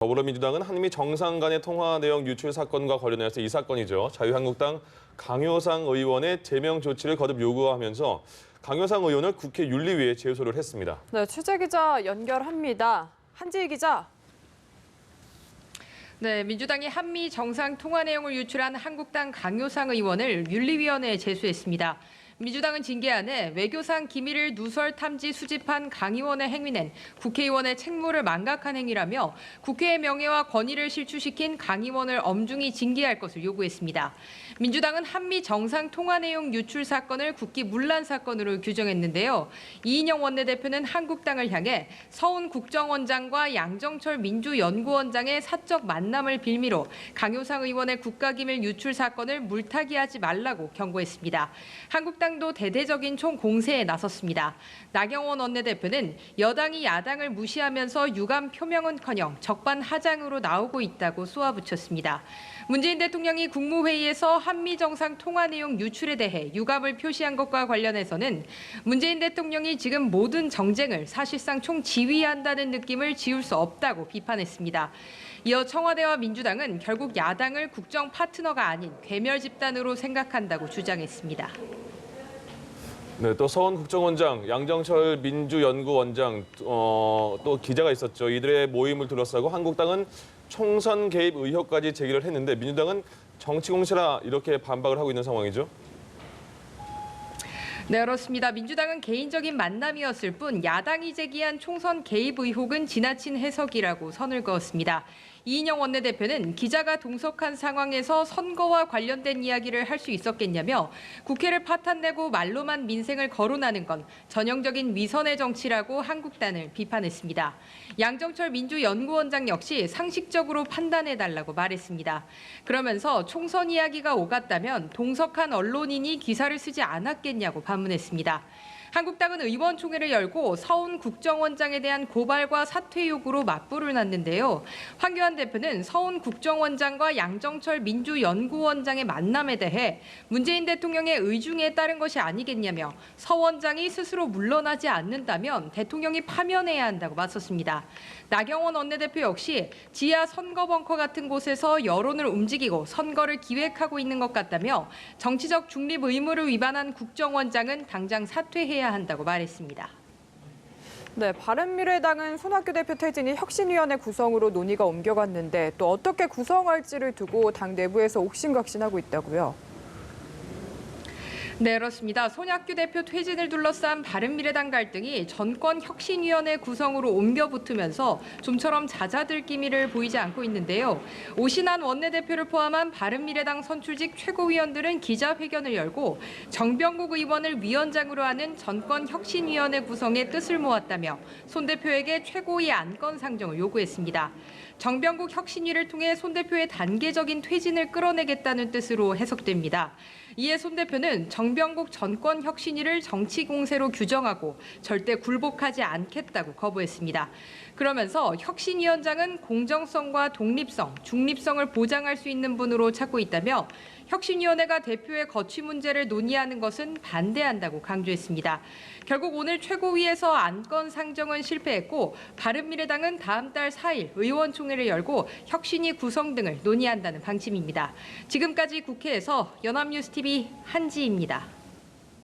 더불어민주당은 한미 정상 간의 통화 내용 유출 사건과 관련해서 이 사건이죠. 자유한국당 강효상 의원의 제명 조치를 거듭 요구하면서 강효상 의원을 국회 윤리위에 제소를 했습니다. 네, 취재기자 연결합니다. 한지희 기자. 네, 민주당이 한미 정상 통화 내용을 유출한 한국당 강효상 의원을 윤리위원회에 제소했습니다. 민주당은 징계안에 외교상 기밀을 누설 탐지 수집한 강 의원의 행위는 국회의원의 책무를 망각한 행위라며 국회의 명예와 권위를 실추시킨 강 의원을 엄중히 징계할 것을 요구했습니다. 민주당은 한미 정상 통화 내용 유출 사건을 국기 문란 사건으로 규정했는데요. 이인영 원내대표는 한국당을 향해 서훈 국정원장과 양정철 민주연구원장의 사적 만남을 빌미로 강효상 의원의 국가기밀 유출 사건을 물타기하지 말라고 경고했습니다. 한국당도 대대적인 총공세에 나섰습니다. 나경원 원내대표는 여당이 야당을 무시하면서 유감 표명은커녕 적반하장으로 나오고 있다고 쏘아붙였습니다. 문재인 대통령이 국무회의에서 한미 정상 통화 내용 유출에 대해 유감을 표시한 것과 관련해서는 문재인 대통령이 지금 모든 정쟁을 사실상 총지휘한다는 느낌을 지울 수 없다고 비판했습니다. 이어 청와대와 민주당은 결국 야당을 국정 파트너가 아닌 괴멸 집단으로 생각한다고 주장했습니다. 네, 또 서훈 국정원장, 양정철 민주연구원장, 또 기자가 있었죠. 이들의 모임을 둘러싸고 한국당은 총선 개입 의혹까지 제기를 했는데 민주당은 정치 공세라 이렇게 반박을 하고 있는 상황이죠. 네, 그렇습니다. 민주당은 개인적인 만남이었을 뿐 야당이 제기한 총선 개입 의혹은 지나친 해석이라고 선을 그었습니다. 이인영 원내대표는 기자가 동석한 상황에서 선거와 관련된 이야기를 할 수 있었겠냐며 국회를 파탄내고 말로만 민생을 거론하는 건 전형적인 위선의 정치라고 한국당을 비판했습니다. 양정철 민주연구원장 역시 상식적으로 판단해달라고 말했습니다. 그러면서 총선 이야기가 오갔다면 동석한 언론인이 기사를 쓰지 않았겠냐고 반문했습니다. 한국당은 의원총회를 열고 서훈 국정원장에 대한 고발과 사퇴 요구로 맞불을 놨는데요. 황교안 대표는 서훈 국정원장과 양정철 민주연구원장의 만남에 대해 문재인 대통령의 의중에 따른 것이 아니겠냐며 서 원장이 스스로 물러나지 않는다면 대통령이 파면해야 한다고 맞섰습니다. 나경원 원내대표 역시 지하 선거 벙커 같은 곳에서 여론을 움직이고 선거를 기획하고 있는 것 같다며 정치적 중립 의무를 위반한 국정원장은 당장 사퇴해야 한다고 말했습니다. 네, 바른미래당은 손학규 대표 퇴진이 혁신위원회 구성으로 논의가 옮겨갔는데 또 어떻게 구성할지를 두고 당 내부에서 옥신각신하고 있다고요. 네, 그렇습니다. 손학규 대표 퇴진을 둘러싼 바른미래당 갈등이 전권혁신위원회 구성으로 옮겨 붙으면서 좀처럼 잦아들 기미를 보이지 않고 있는데요. 오신환 원내대표를 포함한 바른미래당 선출직 최고위원들은 기자회견을 열고 정병국 의원을 위원장으로 하는 전권혁신위원회 구성에 뜻을 모았다며 손 대표에게 최고위 안건 상정을 요구했습니다. 정병국 혁신위를 통해 손 대표의 단계적인 퇴진을 끌어내겠다는 뜻으로 해석됩니다. 이에 손 대표는 정병국 전권혁신위를 정치 공세로 규정하고 절대 굴복하지 않겠다고 거부했습니다. 그러면서 혁신위원장은 공정성과 독립성, 중립성을 보장할 수 있는 분으로 찾고 있다며 혁신위원회가 대표의 거취 문제를 논의하는 것은 반대한다고 강조했습니다. 결국 오늘 최고위에서 안건 상정은 실패했고 바른미래당은 다음 달 4일 의원총회를 열고 혁신위 구성 등을 논의한다는 방침입니다. 지금까지 국회에서 연합뉴스TV 한지희입니다.